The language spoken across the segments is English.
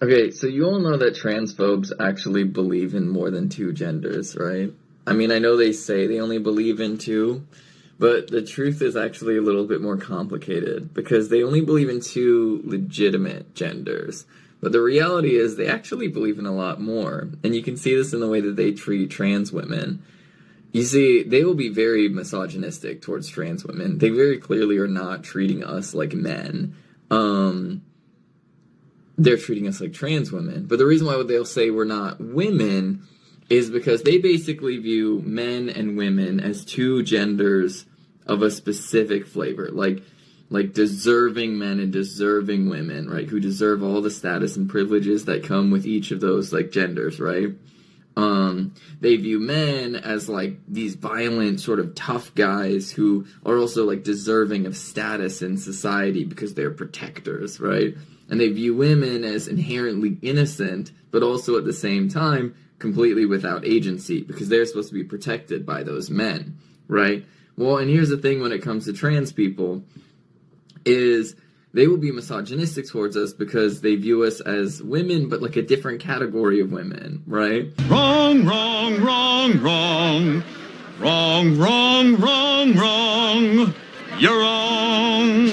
Okay, so you all know that transphobes actually believe in more than two genders, right? I mean, I know they say they only believe in two, but the truth is actually a little bit more complicated because they only believe in two legitimate genders. But the reality is they actually believe in a lot more. And you can see this in the way that they treat trans women. You see, they will be very misogynistic towards trans women. They very clearly are not treating us like men. They're treating us like trans women. But the reason why they'll say we're not women is because they basically view men and women as two genders of a specific flavor, like deserving men and deserving women, right? Who deserve all the status and privileges that come with each of those like genders, right? They view men as like these violent sort of tough guys who are also like deserving of status in society because they're protectors, right? And they view women as inherently innocent, but also at the same time completely without agency because they're supposed to be protected by those men, right? Well, and here's the thing when it comes to trans people is they will be misogynistic towards us because they view us as women, but like a different category of women, right? Wrong, wrong, wrong, wrong. Wrong, wrong, wrong, wrong. You're wrong.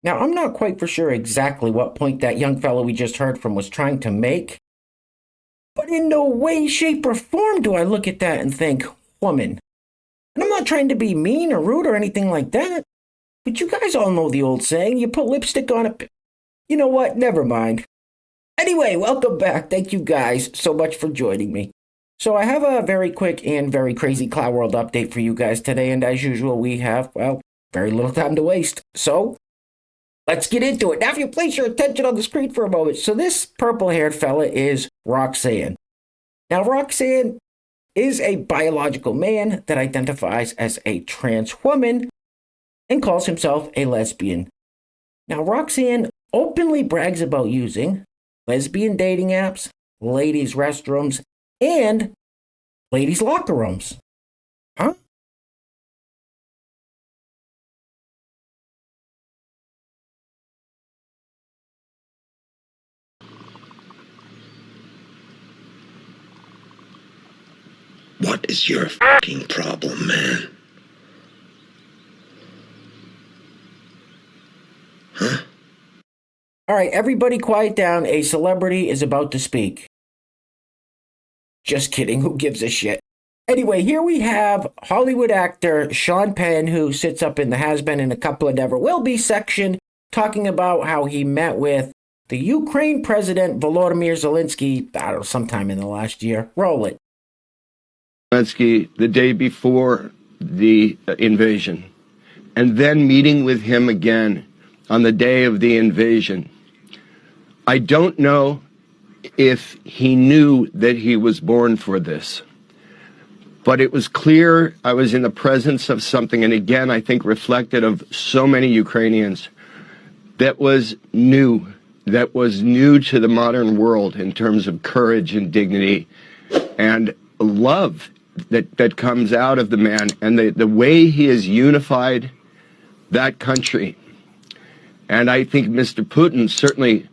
Now, I'm not quite for sure exactly what point that young fellow we just heard from was trying to make, but in no way, shape, or form do I look at that and think, woman. And I'm not trying to be mean or rude or anything like that, but you guys all know the old saying, you put lipstick on a... You know what? Never mind. Anyway, welcome back. Thank you guys so much for joining me. So I have a very quick and very crazy Cloud World update for you guys today, and as usual, we have, well, very little time to waste. So... let's get into it. Now, if you place your attention on the screen for a moment. So this purple-haired fella is Roxanne. Now, Roxanne is a biological man that identifies as a trans woman and calls himself a lesbian. Now, Roxanne openly brags about using lesbian dating apps, ladies' restrooms, and ladies' locker rooms. Huh? What is your fucking problem, man? Huh? All right, everybody quiet down. A celebrity is about to speak. Just kidding, who gives a shit? Anyway, here we have Hollywood actor Sean Penn, who sits up in the Has Been and a Couple of Never Will Be section, talking about how he met with the Ukraine president, Volodymyr Zelensky, I don't know, sometime in the last year. Roll it. Zelensky the day before the invasion, and then meeting with him again on the day of the invasion. I don't know if he knew that he was born for this, but it was clear I was in the presence of something, and again, I think reflected of so many Ukrainians, that was new to the modern world in terms of courage and dignity and love that comes out of the man, and the way he has unified that country. And I think Mr. Putin certainly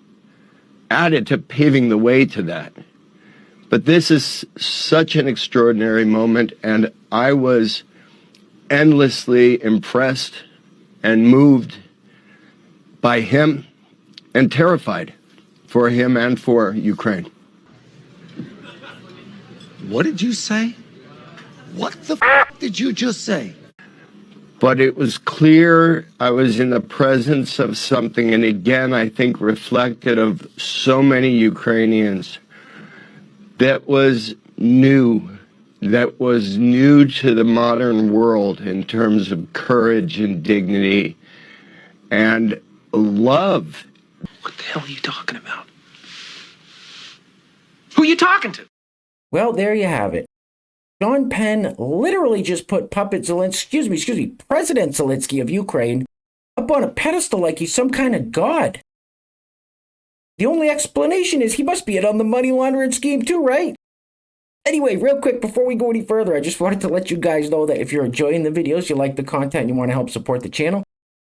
added to paving the way to that. But this is such an extraordinary moment, and I was endlessly impressed and moved by him and terrified for him and for Ukraine. What did you say? What the f*** did you just say? But it was clear I was in the presence of something, and again, I think reflected of so many Ukrainians, that was new to the modern world in terms of courage and dignity and love. What the hell are you talking about? Who are you talking to? Well, there you have it. Sean Penn literally just put President Zelensky of Ukraine up on a pedestal like he's some kind of god. The only explanation is he must be in on the money laundering scheme too, right? Anyway, real quick, before we go any further, I just wanted to let you guys know that if you're enjoying the videos, you like the content, and you want to help support the channel,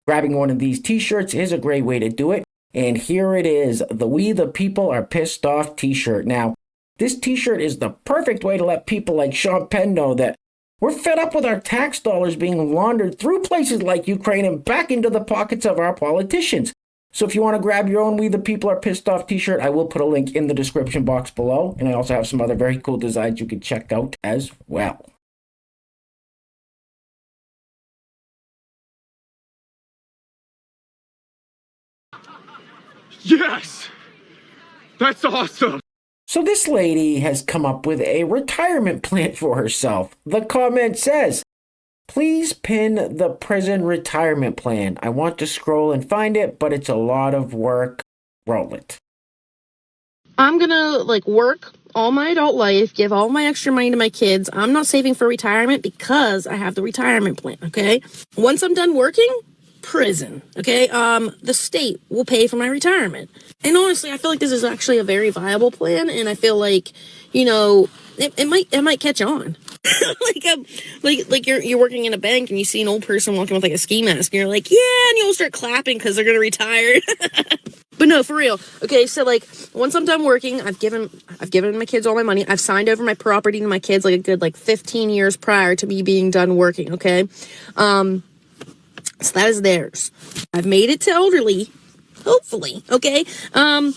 grabbing one of these t-shirts is a great way to do it. And here it is, the We the People Are Pissed Off t-shirt. Now, this t-shirt is the perfect way to let people like Sean Penn know that we're fed up with our tax dollars being laundered through places like Ukraine and back into the pockets of our politicians. So if you want to grab your own We the People Are Pissed Off t-shirt, I will put a link in the description box below. And I also have some other very cool designs you can check out as well. Yes! That's awesome! So this lady has come up with a retirement plan for herself. The comment says, please pin the prison retirement plan. I want to scroll and find it, but it's a lot of work. Roll it. I'm gonna work all my adult life, give all my extra money to my kids. I'm not saving for retirement because I have the retirement plan, okay? Once I'm done working, prison, okay? The state will pay for my retirement. And honestly, I feel like this is actually a very viable plan, and I feel like, it might catch on. You're working in a bank and you see an old person walking with a ski mask and you're like, yeah, and you'll start clapping because they're gonna retire. But no, for real. Okay, so once I'm done working, I've given my kids all my money. I've signed over my property to my kids a good 15 years prior to me being done working, okay? So that is theirs. I've made it to elderly, hopefully, okay? I'm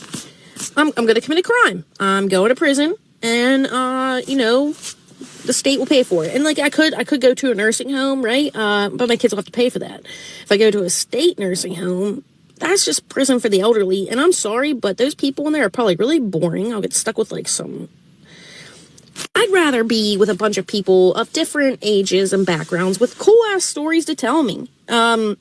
gonna commit a crime. I'm going to prison and the state will pay for it. And I could go to a nursing home, right? But my kids will have to pay for that. If I go to a state nursing home, that's just prison for the elderly. And I'm sorry, but those people in there are probably really boring. I'll get stuck with I'd rather be with a bunch of people of different ages and backgrounds with cool ass stories to tell me. And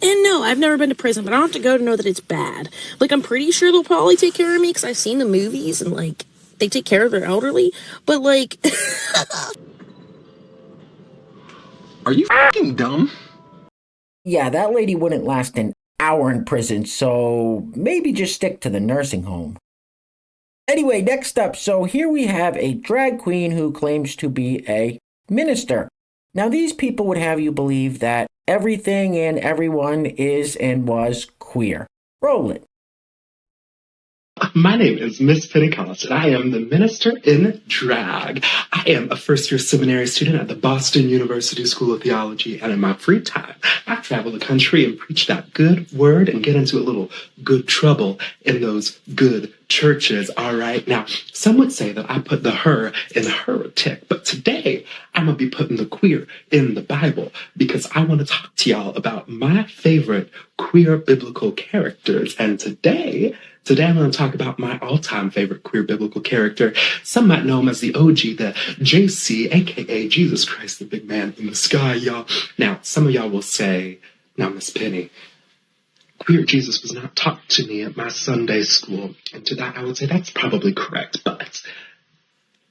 no, I've never been to prison, but I don't have to go to know that it's bad. I'm pretty sure they'll probably take care of me because I've seen the movies and they take care of their elderly, but Are you f***ing dumb? Yeah, that lady wouldn't last an hour in prison, so maybe just stick to the nursing home. Anyway, next up, so here we have a drag queen who claims to be a minister. Now, these people would have you believe that everything and everyone is and was queer. Roll it. My name is Miss Pentecost, and I am the minister in drag. I am a first-year seminary student at the Boston University School of Theology, and in my free time, I travel the country and preach that good word and get into a little good trouble in those good churches, all right? Now, some would say that I put the her in heretic, but today I'm going to be putting the queer in the Bible because I want to talk to y'all about my favorite queer biblical characters, and Today I'm going to talk about my all-time favorite queer biblical character. Some might know him as the OG, the JC, aka Jesus Christ, the big man in the sky, y'all. Now, some of y'all will say, now, Miss Penny, queer Jesus was not taught to me at my Sunday school. And to that, I would say that's probably correct, but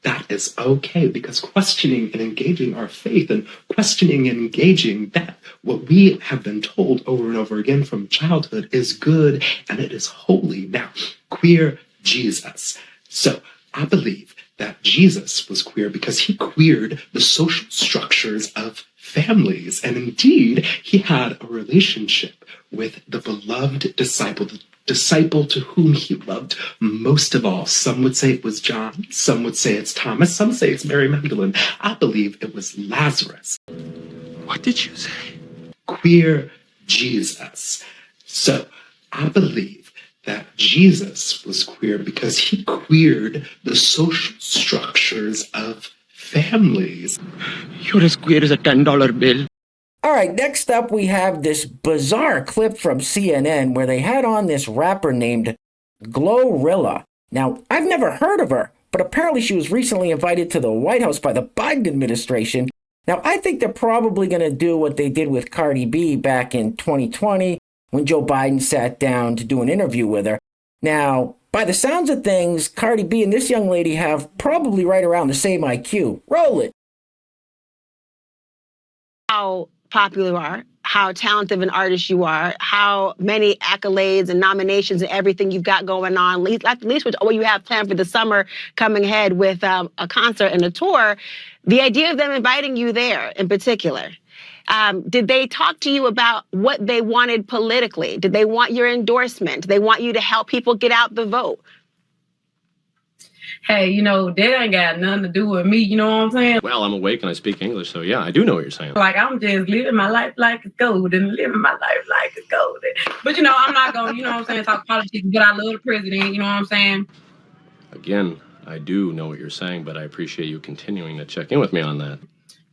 that is okay, because questioning and engaging our faith and questioning and engaging that what we have been told over and over again from childhood is good and it is holy. Now, queer Jesus. So I believe that Jesus was queer because he queered the social structures of families. And indeed, he had a relationship with the beloved disciple, the disciple to whom he loved most of all. Some would say it was John. Some would say it's Thomas. Some say it's Mary Magdalene. I believe it was Lazarus. What did you say? Queer Jesus. So I believe that Jesus was queer because he queered the social structures of families. You're as queer as a $10 bill. All right, next up we have this bizarre clip from CNN where they had on this rapper named GloRilla. Now, I've never heard of her, but apparently she was recently invited to the White House by the Biden administration. Now, I think they're probably going to do what they did with Cardi B back in 2020 when Joe Biden sat down to do an interview with her. Now, by the sounds of things, Cardi B and this young lady have probably right around the same IQ. Roll it. How popular you are, how talented of an artist you are, how many accolades and nominations and everything you've got going on, at least with what you have planned for the summer coming ahead with a concert and a tour. The idea of them inviting you there in particular Did they talk to you about what they wanted politically? Did they want your endorsement? Did they want you to help people get out the vote? Hey, you know, that ain't got nothing to do with me, you know what I'm saying? Well, I'm awake and I speak English, so yeah, I do know what you're saying. Like, I'm just living my life like it's golden, living my life like it's golden. But, you know, I'm not going to, you know what I'm saying, talk politics, but I love the president, you know what I'm saying? Again, I do know what you're saying, but I appreciate you continuing to check in with me on that.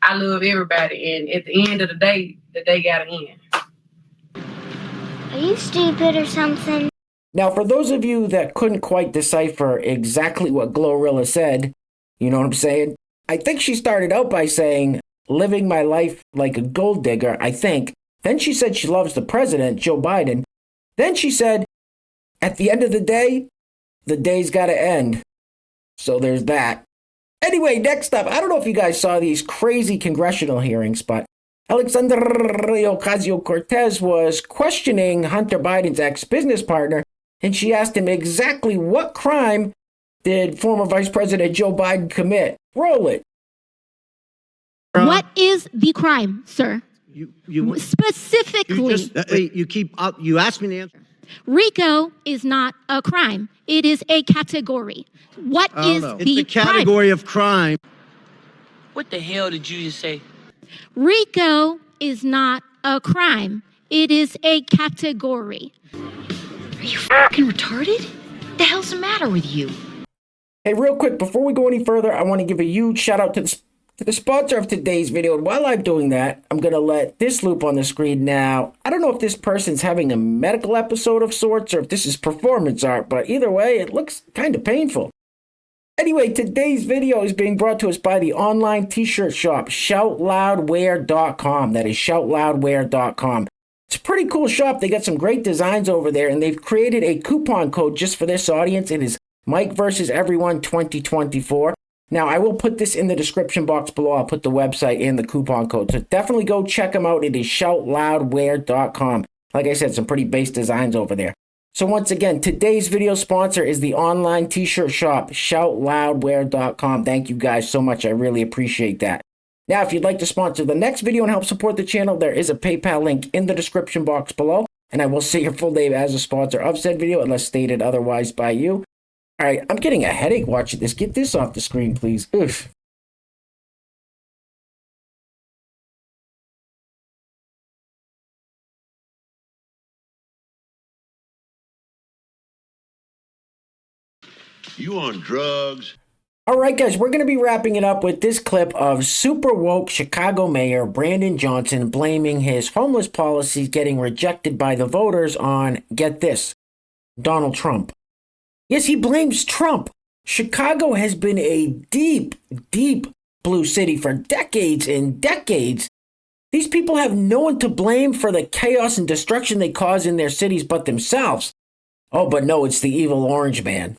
I love everybody, and at the end of the day got to end. Are you stupid or something? Now, for those of you that couldn't quite decipher exactly what GloRilla said, you know what I'm saying? I think she started out by saying, living my life like a gold digger, I think. Then she said she loves the president, Joe Biden. Then she said, at the end of the day's got to end. So there's that. Anyway, next up, I don't know if you guys saw these crazy congressional hearings, but Alexandria Ocasio-Cortez was questioning Hunter Biden's ex-business partner, and she asked him exactly what crime did former Vice President Joe Biden commit. Roll it. What is the crime, sir? You Specifically. You asked me the answer. RICO is not a crime. It is a category. What is the It's a category of crime. What the hell did you just say? RICO is not a crime. It is a category. Are you fucking retarded? What the hell's the matter with you? Hey, real quick, before we go any further, I want to give a huge shout out to the sponsor of today's video. And while I'm doing that, I'm going to let this loop on the screen now. I don't know if this person's having a medical episode of sorts or if this is performance art, but either way, it looks kind of painful. Anyway, today's video is being brought to us by the online t-shirt shop, shoutloudwear.com. That is shoutloudwear.com. It's a pretty cool shop. They got some great designs over there, and they've created a coupon code just for this audience. It is Mike versus Everyone 2024. Now, I will put this in the description box below. I'll put the website and the coupon code. So definitely go check them out. It is shoutloudwear.com. Like I said, some pretty base designs over there. So once again, today's video sponsor is the online t-shirt shop, shoutloudwear.com. Thank you guys so much. I really appreciate that. Now, if you'd like to sponsor the next video and help support the channel, there is a PayPal link in the description box below. And I will say your full name as a sponsor of said video unless stated otherwise by you. All right, I'm getting a headache watching this. Get this off the screen, please. Oof. You on drugs? All right, guys, we're going to be wrapping it up with this clip of super woke Chicago Mayor Brandon Johnson blaming his homeless policies getting rejected by the voters on, get this, Donald Trump. Yes, he blames Trump. Chicago has been a deep, deep blue city for decades and decades. These people have no one to blame for the chaos and destruction they cause in their cities but themselves. Oh, but no, it's the evil orange man.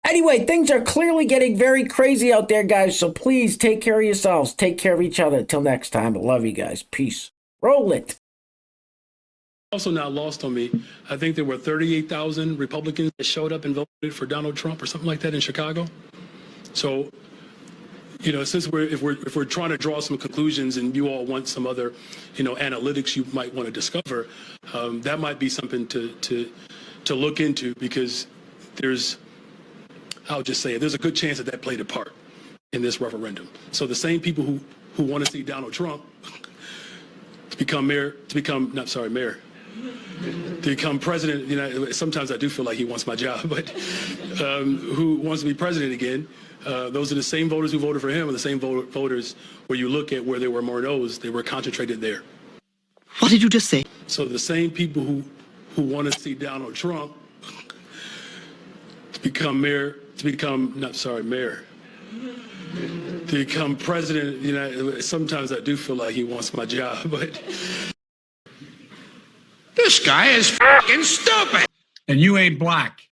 Anyway, things are clearly getting very crazy out there, guys, so please take care of yourselves. Take care of each other. Until next time, I love you guys. Peace. Roll it. Also not lost on me, I think there were 38,000 Republicans that showed up and voted for Donald Trump or something like that in Chicago. So, you know, since if we're trying to draw some conclusions and you all want some other, you know, analytics you might want to discover, that might be something to look into, because I'll just say it, there's a good chance that played a part in this referendum. So the same people who want to see Donald Trump to become president, you know, sometimes I do feel like he wants my job, but who wants to be president again, those are the same voters who voted for him, and the same voters where you look at where there were more no's, they were concentrated there. What did you just say? So the same people who want to see Donald Trump to become president, you know, sometimes I do feel like he wants my job, but This guy is fucking stupid. And you ain't black.